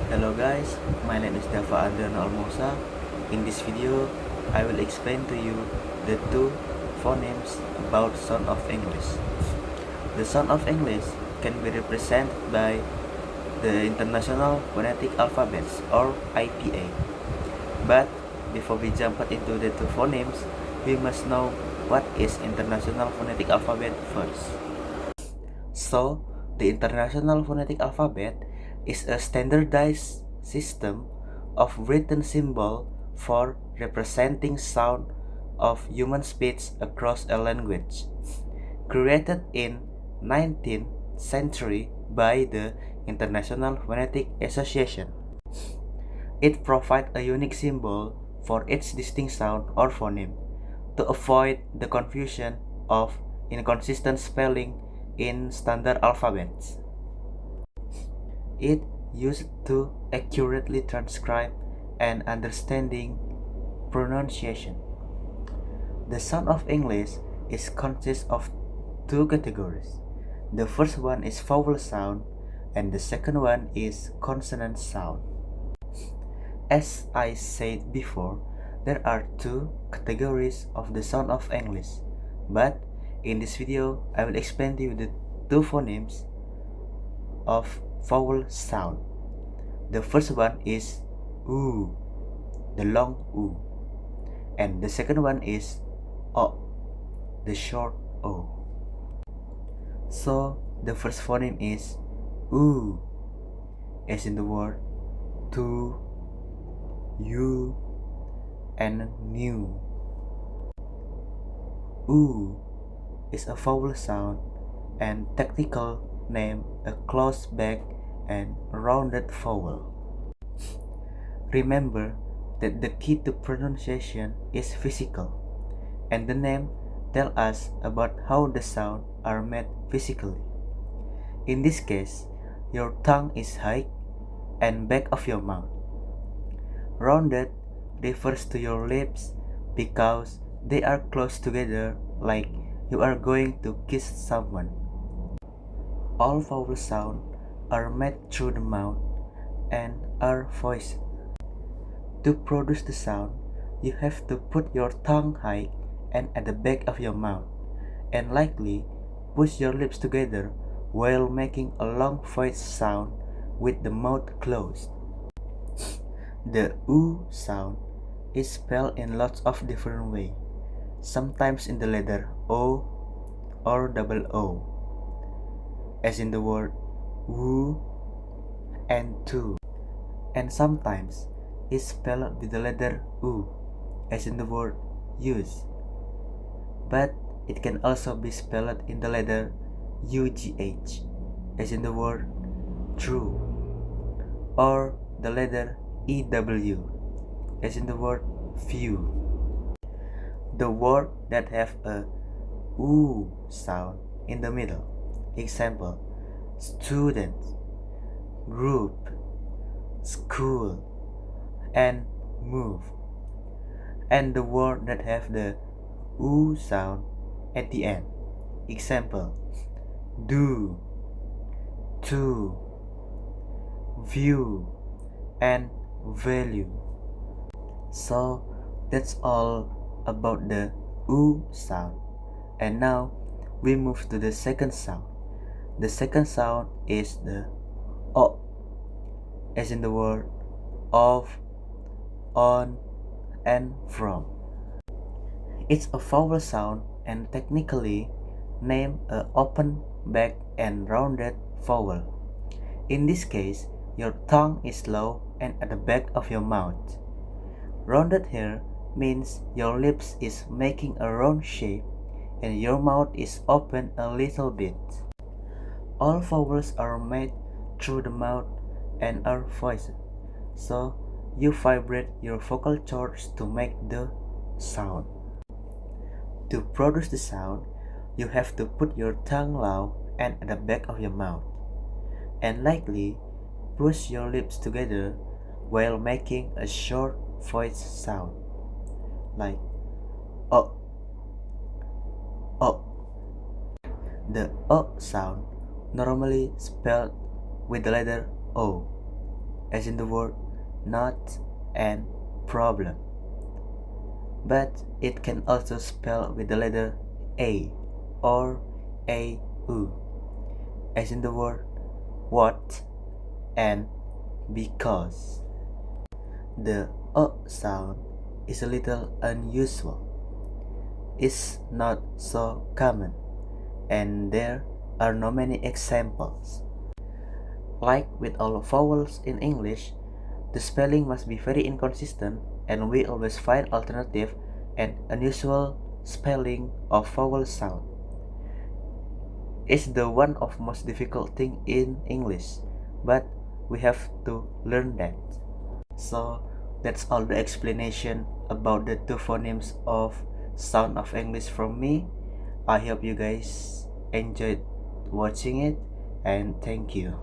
Hello guys, my name is Dava Adriano Almosa. In this video, I will explain to you the two phonemes about sound of English. The sound of English can be represented by the International Phonetic Alphabets or IPA. But before we jump into the two phonemes, we must know what is International Phonetic Alphabet first. So, the International Phonetic Alphabet is a standardized system of written symbol for representing sound of human speech across a language. Created in 19th century by the International Phonetic Association. It provides a unique symbol for each distinct sound or phoneme to avoid the confusion of inconsistent spelling in standard alphabets. It used to accurately transcribe and understanding pronunciation. The sound of English is consists of two categories. The first one is vowel sound and the second one is consonant sound. As I said before, there are two categories of the sound of English, but in this video I will explain to you the two phonemes of vowel sound. The first one is oo, the long oo, and the second one is o, the short o. So the first phoneme is oo, as in the word to, you, and new. Oo is a vowel sound and technical name a closed back and rounded vowel. Remember that the key to pronunciation is physical, and the name tell us about how the sound are made physically. In this case, your tongue is high and back of your mouth. Rounded refers to your lips because they are close together like you are going to kiss someone. All vowel sounds are made through the mouth and are voiced. To produce the sound, you have to put your tongue high and at the back of your mouth, and likely push your lips together while making a long voiced sound with the mouth closed. The oo sound is spelled in lots of different ways, sometimes in the letter O or double O, as in the word woo and to, and sometimes is spelled with the letter U, as in the word use, but it can also be spelled in the letter UGH, as in the word true, or the letter EW, as in the word few. The word that have a U sound in the middle, example, student, group, school, and move, and the word that have the U sound at the end, example, do, to, view, and value. So that's all about the U sound, and now we move to the second sound. The second sound is the O, as in the word of, on, and from. It's a vowel sound and technically named a open back and rounded vowel. In this case, your tongue is low and at the back of your mouth. Rounded here means your lips is making a round shape and your mouth is open a little bit. All vowels are made through the mouth and are voiced, so you vibrate your vocal cords to make the sound. To produce the sound, you have to put your tongue low and at the back of your mouth, and likely push your lips together while making a short voice sound, like O, O. The O sound normally spelled with the letter O, as in the word not and problem. But it can also spell with the letter A or A U, as in the word what and because. The sound is a little unusual. It's not so common, and there are not many examples. Like with all vowels in English, the spelling must be very inconsistent, and we always find alternative and unusual spelling of vowel sound. It's the one of most difficult thing in English, but we have to learn that. So that's all the explanation about the two phonemes of sound of English from me. I hope you guys enjoyed watching it, and thank you.